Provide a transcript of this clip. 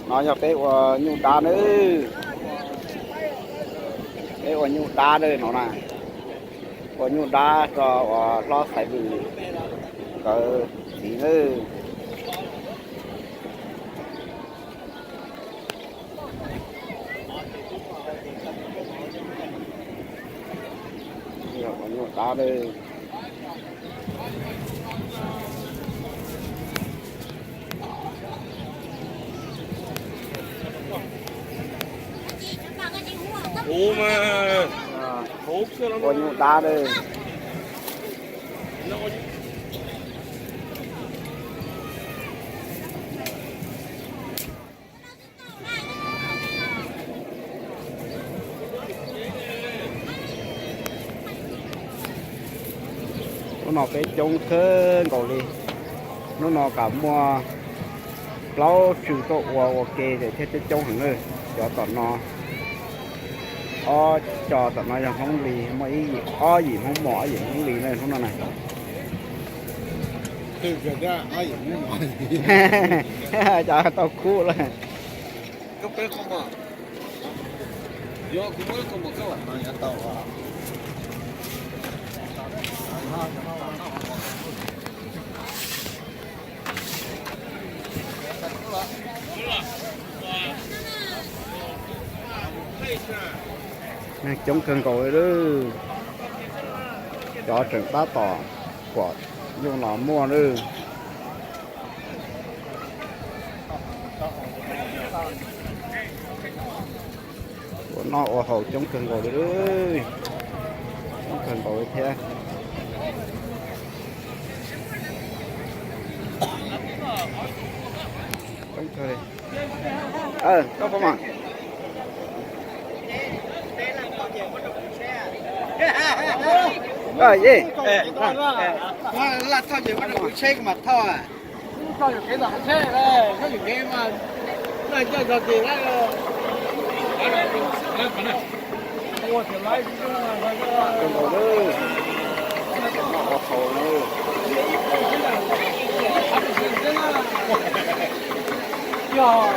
nó nhập cái nhu đá nữa cái nhu đá đây nó này nhu đá cho lo phải bị cái gì nữa nhu đá đây 오마 없어 nhu đá đây nó cái trông khơi cầu đi nó cả mua lâu sử dụng ok để thiết cái trông hàng nơi cho tận nó cho tận nó không lì mấy gì gì không mỏ gì không lì này không này từ giờ ra ai cũng mỏi cho tao cú rồi có bé không mà giờ cũng mới không mà các bạn nhà tàu à nè chống cân còi đó cho trận tá tỏ của dùng nó mua nữa của nó ở hậu chống cân còi đó chống cân còi thế chống cân có không ạ gì? là thao nhiều cái đồ xe mà thao à? Thao nhiều cái đồ xe này, thao nhiều cái mà này cho giờ gì đấy? Mua thì lấy cái đồ đó, nó khổ nữa. Rồi,